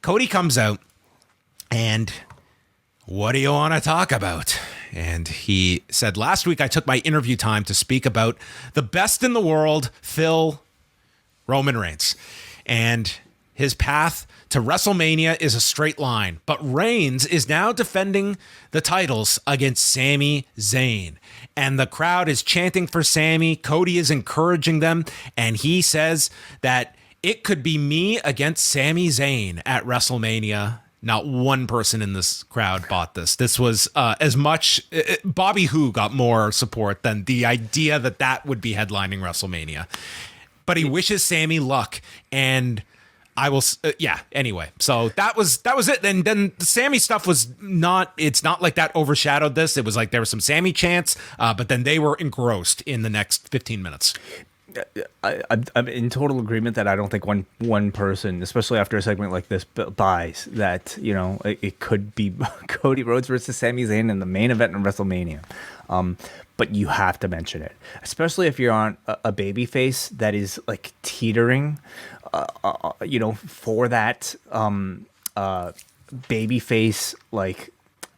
Cody comes out, and what do you want to talk about? And he said, last week I took my interview time to speak about the best in the world, Phil, Roman Reigns. And his path to WrestleMania is a straight line. But Reigns is now defending the titles against Sami Zayn. And the crowd is chanting for Sami. Cody is encouraging them. And he says that it could be me against Sami Zayn at WrestleMania. Not one person in this crowd bought this. This was as much... Bobby Who got more support than the idea that that would be headlining WrestleMania. But he wishes Sami luck. And I will... anyway. So that was it. And then the Sami stuff was not... It's not like that overshadowed this. It was like there was some Sami chants, but then they were engrossed in the next 15 minutes. I'm in total agreement that I don't think one person, especially after a segment like this, buys that, it could be Cody Rhodes versus Sami Zayn in the main event in WrestleMania. But you have to mention it, especially if you're on a baby face that is like teetering, for that baby face like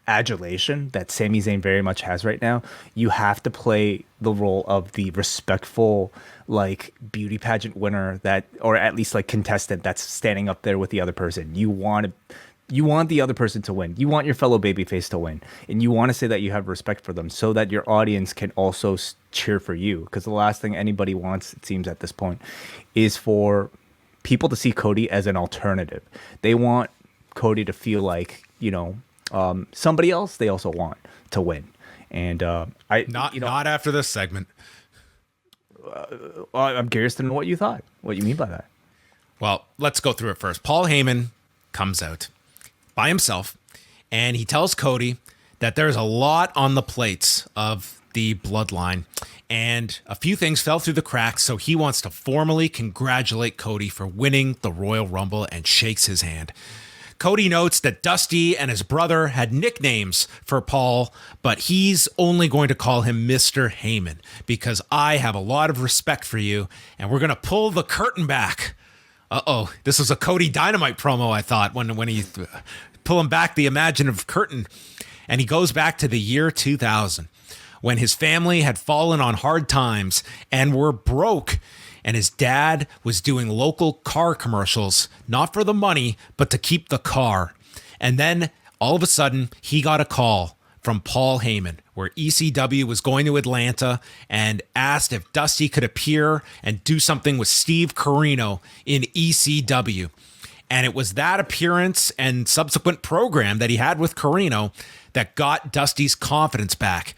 adulation that Sami Zayn very much has right now. You have to play the role of the respectful, like, beauty pageant winner that, or at least like contestant that's standing up there with the other person. You want the other person to win. You want your fellow babyface to win, and you want to say that you have respect for them so that your audience can also cheer for you. Because the last thing anybody wants, it seems at this point, is for people to see Cody as an alternative. They want Cody to feel like, somebody else they also want to win. And not after this segment. I'm curious to know what you thought. What you mean by that? Well, let's go through it first. Paul Heyman comes out by himself, and he tells Cody that there's a lot on the plates of the bloodline, and a few things fell through the cracks, so he wants to formally congratulate Cody for winning the Royal Rumble and shakes his hand. Cody notes that Dusty and his brother had nicknames for Paul, but he's only going to call him Mr. Heyman because I have a lot of respect for you, and we're going to pull the curtain back. Uh-oh, this was a Cody Dynamite promo, I thought, when he pulling back the imaginative curtain. And he goes back to the year 2000, when his family had fallen on hard times and were broke, and his dad was doing local car commercials, not for the money, but to keep the car. And then all of a sudden, he got a call from Paul Heyman, where ECW was going to Atlanta and asked if Dusty could appear and do something with Steve Corino in ECW. And it was that appearance and subsequent program that he had with Corino that got Dusty's confidence back.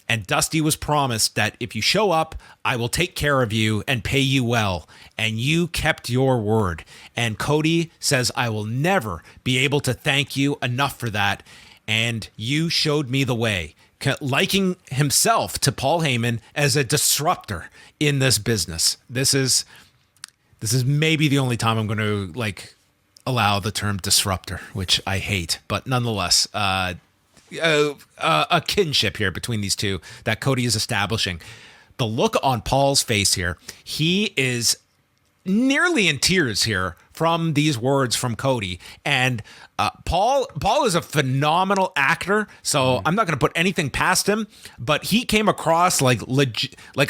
And Dusty was promised that if you show up, I will take care of you and pay you well. And you kept your word. And Cody says, I will never be able to thank you enough for that. And you showed me the way, liking himself to Paul Heyman as a disruptor in this business. This is maybe the only time I'm going to allow the term disruptor, which I hate, but nonetheless, a kinship here between these two that Cody is establishing. The look on Paul's face here, he is nearly in tears here from these words from Cody. And Paul is a phenomenal actor, so I'm not going to put anything past him, but he came across like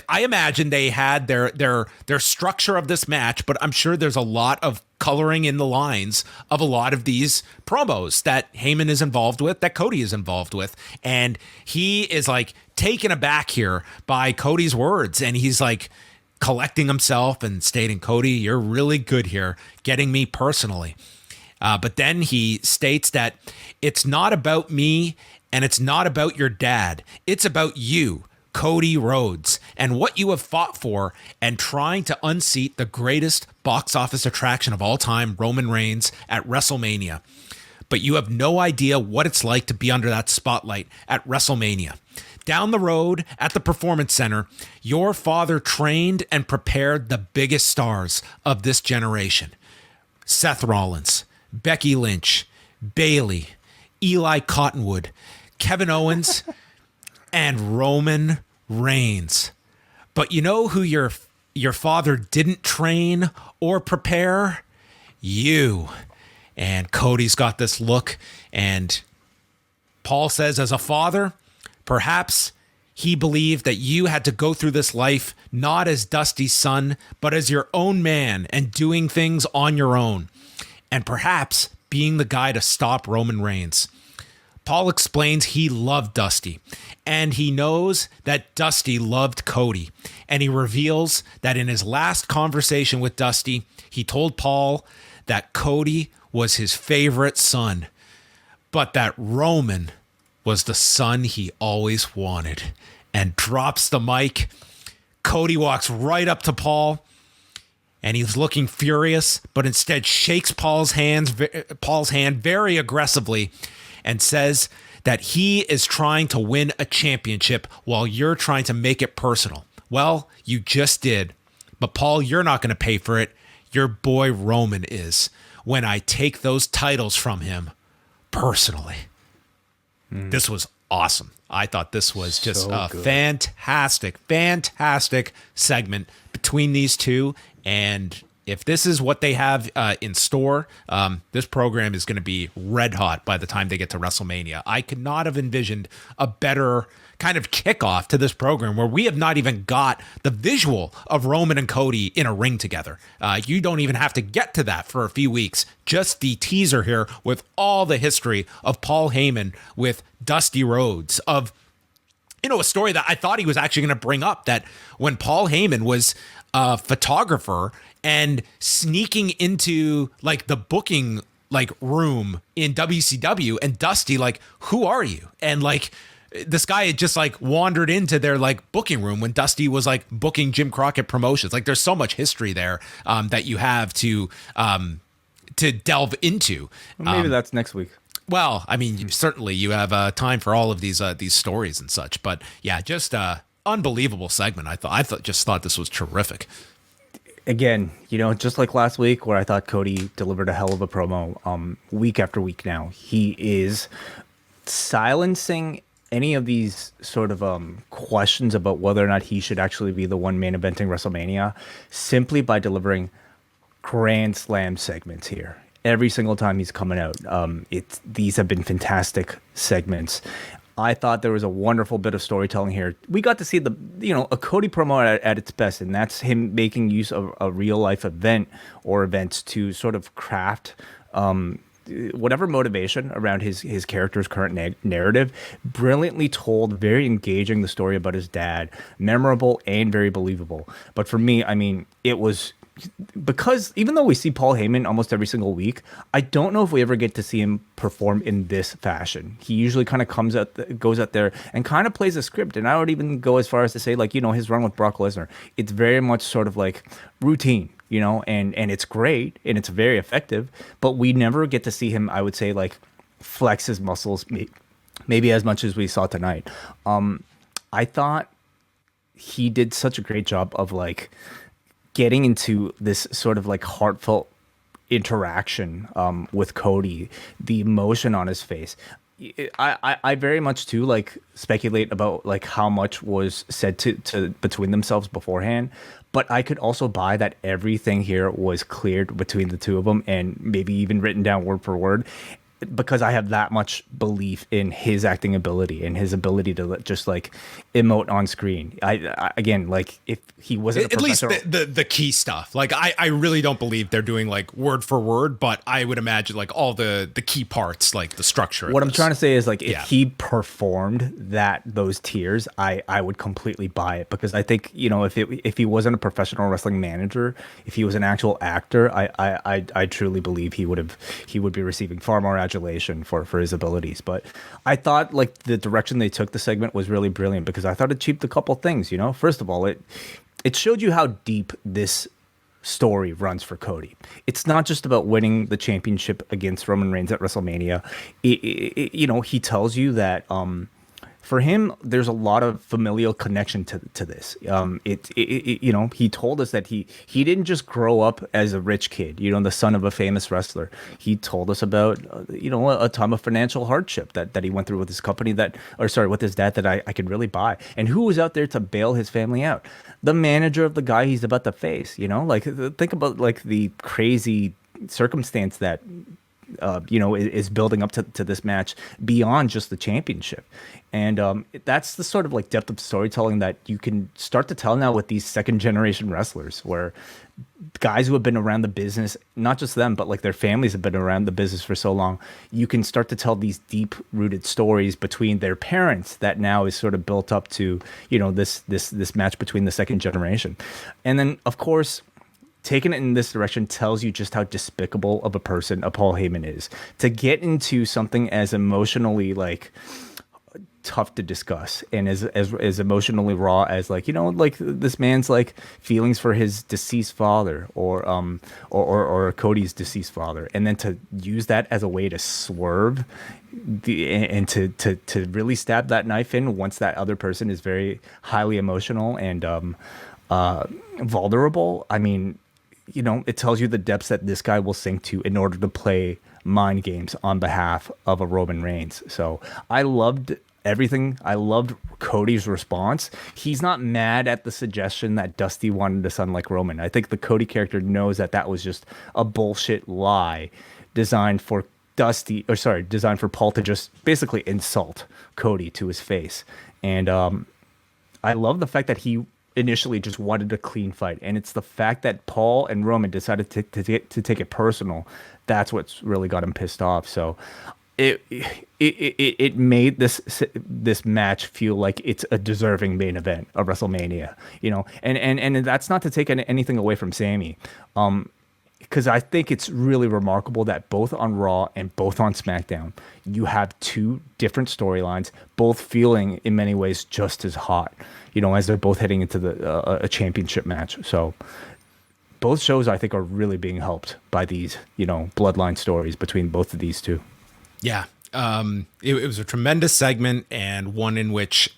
I imagine they had their structure of this match, but I'm sure there's a lot of coloring in the lines of a lot of these promos that Heyman is involved with, that Cody is involved with. And he is taken aback here by Cody's words. And he's collecting himself and stating, Cody, you're really good here, getting me personally. But then he states that it's not about me and it's not about your dad. It's about you, Cody Rhodes, and what you have fought for and trying to unseat the greatest box office attraction of all time, Roman Reigns, at WrestleMania. But you have no idea what it's like to be under that spotlight at WrestleMania. Down the road at the Performance Center, your father trained and prepared the biggest stars of this generation. Seth Rollins, Becky Lynch, Bayley, Eli Cottonwood, Kevin Owens, and Roman Reigns. But you know who your father didn't train or prepare? You. And Cody's got this look, and Paul says, as a father, perhaps he believed that you had to go through this life not as Dusty's son, but as your own man and doing things on your own, and perhaps being the guy to stop Roman Reigns. Paul explains he loved Dusty, and he knows that Dusty loved Cody, and he reveals that in his last conversation with Dusty, he told Paul that Cody was his favorite son, but that Roman was the son he always wanted, and drops the mic. Cody walks right up to Paul, and he's looking furious, but instead shakes Paul's hand very aggressively and says that he is trying to win a championship while you're trying to make it personal. Well, you just did. But Paul, you're not going to pay for it. Your boy Roman is, when I take those titles from him personally. This was awesome. I thought this was just a fantastic segment between these two. And if this is what they have in store, this program is going to be red hot by the time they get to WrestleMania. I could not have envisioned a better kind of kickoff to this program where we have not even got the visual of Roman and Cody in a ring together. You don't even have to get to that for a few weeks. Just the teaser here with all the history of Paul Heyman with Dusty Rhodes, of, you know, a story that I thought he was actually going to bring up, that when Paul Heyman was a photographer and sneaking into like the booking like room in WCW, and Dusty like, who are you? And like, this guy had just like wandered into their like booking room when Dusty was like booking Jim Crockett Promotions. Like, there's so much history there that you have to delve into. Well, maybe that's next week. Well, I mean, certainly you have time for all of these stories and such. But yeah, just unbelievable segment. I thought this was terrific. Again, you know, just like last week where I thought Cody delivered a hell of a promo, week after week now, he is silencing any of these sort of questions about whether or not he should actually be the one main eventing WrestleMania simply by delivering grand slam segments here. Every single time he's coming out, these have been fantastic segments. I thought there was a wonderful bit of storytelling here. We got to see a Cody promo at its best, and that's him making use of a real life event or events to sort of craft whatever motivation around his character's current narrative. Brilliantly told, very engaging, the story about his dad, memorable and very believable. But for me, I mean, it was, because even though we see Paul Heyman almost every single week, I don't know if we ever get to see him perform in this fashion. He usually kind of goes out there and kind of plays a script. And I would even go as far as to say, like, you know, his run with Brock Lesnar, it's very much sort of like routine, you know, and it's great and it's very effective, but we never get to see him, I would say, like, flex his muscles maybe as much as we saw tonight. I thought he did such a great job of like getting into this sort of like heartfelt interaction with Cody, the emotion on his face. I very much too like speculate about like how much was said to between themselves beforehand, but I could also buy that everything here was cleared between the two of them and maybe even written down word for word, because I have that much belief in his acting ability and his ability to just like emote on screen. I again, like, if he wasn't at least the key stuff, like I really don't believe they're doing like word for word, but I would imagine like all the key parts, like the structure. What I'm trying to say is, like, if he performed those tears, I would completely buy it, because I think, you know, if he wasn't a professional wrestling manager, if he was an actual actor, I truly believe he would be receiving far more adulation for his abilities. But I thought like the direction they took the segment was really brilliant, because I thought it achieved a couple things. You know, first of all, it showed you how deep this story runs for Cody. It's not just about winning the championship against Roman Reigns at WrestleMania. You know, he tells you that for him, there's a lot of familial connection to this. You know, he told us that he didn't just grow up as a rich kid, you know, the son of a famous wrestler. He told us about, you know, a time of financial hardship that he went through with his company with his dad, that I could really buy. And who was out there to bail his family out? The manager of the guy he's about to face, you know, like, think about like the crazy circumstance that is building up to this match beyond just the championship. And that's the sort of like depth of storytelling that you can start to tell now with these second generation wrestlers, where guys who have been around the business, not just them, but like their families have been around the business for so long. You can start to tell these deep rooted stories between their parents that now is sort of built up to, this match between the second generation. And then, of course, taking it in this direction tells you just how despicable of a person a Paul Heyman is. To get into something as emotionally like tough to discuss and as emotionally raw as like this man's like feelings for his deceased father or Cody's deceased father, and then to use that as a way to swerve and to really stab that knife in once that other person is very highly emotional and vulnerable. I mean, it tells you the depths that this guy will sink to in order to play mind games on behalf of a Roman Reigns. So I loved everything. I loved Cody's response. He's not mad at the suggestion that Dusty wanted to sound like Roman. I think the Cody character knows that was just a bullshit lie designed for Paul to just basically insult Cody to his face. And I love the fact that he initially just wanted a clean fight, and it's the fact that Paul and Roman decided to take it personal that's what's really got him pissed off. So it made this match feel like it's a deserving main event of WrestleMania, and that's not to take anything away from Sammy, because I think it's really remarkable that both on Raw and both on SmackDown, you have two different storylines, both feeling in many ways just as hot, as they're both heading into a championship match. So both shows, I think, are really being helped by these, bloodline stories between both of these two. Yeah. It was a tremendous segment, and one in which,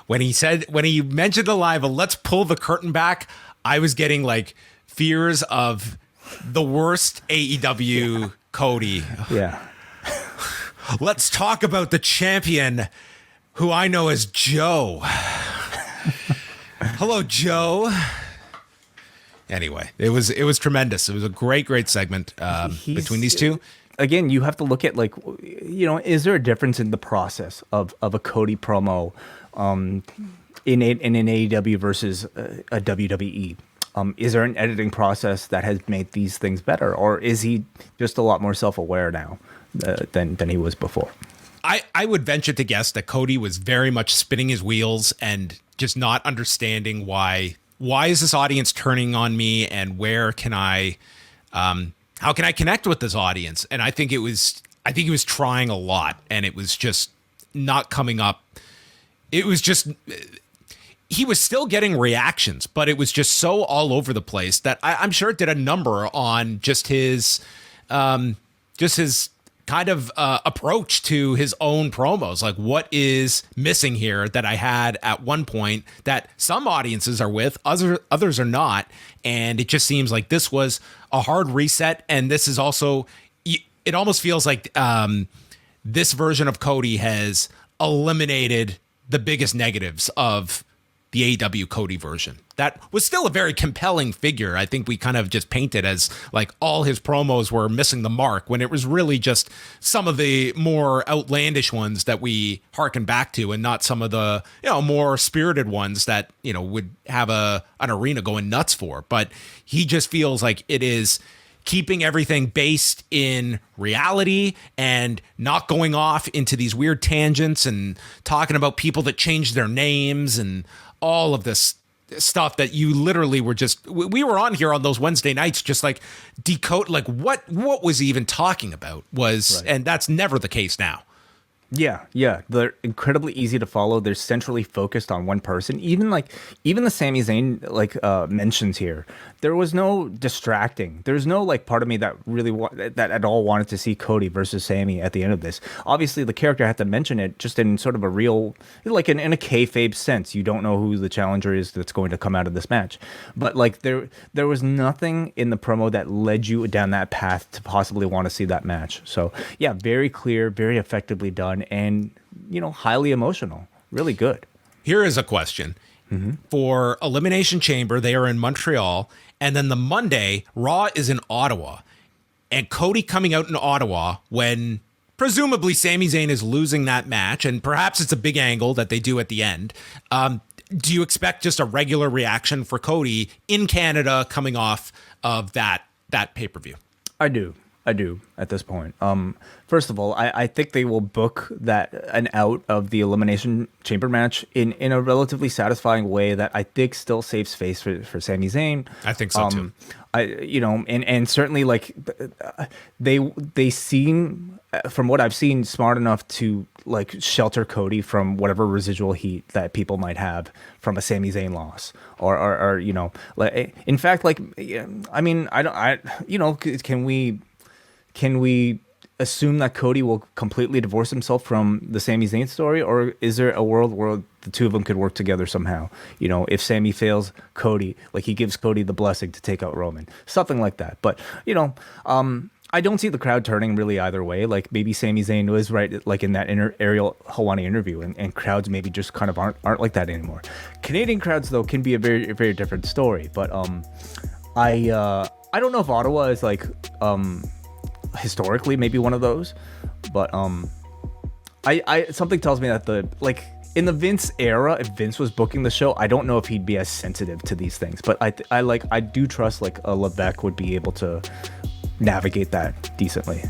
when he mentioned the live, let's pull the curtain back, I was getting like fears of the worst AEW Cody. Yeah. Let's talk about the champion who I know as Joe. Hello, Joe. Anyway, it was tremendous. It was a great segment between these two. Again, you have to look at is there a difference in the process of a Cody promo in an AEW versus a WWE? Is there an editing process that has made these things better, or is he just a lot more self-aware now than he was before? I would venture to guess that Cody was very much spinning his wheels and just not understanding why is this audience turning on me, and where can I how can I connect with this audience? And I think he was trying a lot, and it was just not coming up. It was just, he was still getting reactions, but it was just so all over the place that I'm sure it did a number on just his kind of approach to his own promos. Like, what is missing here that I had at one point that some audiences are with, others are not. And it just seems like this was a hard reset. And this is also, it almost feels like this version of Cody has eliminated the biggest negatives of the AEW Cody version. That was still a very compelling figure. I think we kind of just painted as like all his promos were missing the mark, when it was really just some of the more outlandish ones that we harken back to, and not some of the, more spirited ones that, would have an arena going nuts for. But he just feels like it is keeping everything based in reality and not going off into these weird tangents and talking about people that changed their names and all of this stuff that you literally were just, we were on here on those Wednesday nights, just like decode, like what was he even talking about was, right. And that's never the case now. Yeah. They're incredibly easy to follow. They're centrally focused on one person. Even the Sami Zayn mentions here, there was no distracting. There's no part of me that really that at all wanted to see Cody versus Sami at the end of this. Obviously, the character had to mention it just in sort of a real, in a kayfabe sense. You don't know who the challenger is that's going to come out of this match, but there was nothing in the promo that led you down that path to possibly want to see that match. So yeah, very clear, very effectively done. And highly emotional, really good. Here is a question. Mm-hmm. For Elimination Chamber, they are in Montreal, and then the Monday, Raw is in Ottawa. and Cody coming out in Ottawa when presumably Sami Zayn is losing that match, and perhaps it's a big angle that they do at the end. Do you expect just a regular reaction for Cody in Canada coming off of that pay-per-view? I do at this point. First of all, I think they will book that an out of the Elimination Chamber match in a relatively satisfying way that I think still saves face for Sami Zayn. I think so too. And certainly like they seem, from what I've seen, smart enough to like shelter Cody from whatever residual heat that people might have from a Sami Zayn loss, or like in fact, like I mean, can we assume that Cody will completely divorce himself from the Sami Zayn story, or is there a world where the two of them could work together somehow? If Sami fails Cody, like he gives Cody the blessing to take out Roman, something like that. But I don't see the crowd turning really either way. Like maybe Sami Zayn was right, like in that Ariel Helwani interview, and crowds maybe just kind of aren't like that anymore. Canadian crowds though can be a very, very different story. But I don't know if Ottawa is like historically maybe one of those, but I something tells me that in the Vince era, if Vince was booking the show, I don't know if he'd be as sensitive to these things, but I do trust like a Levesque would be able to navigate that decently.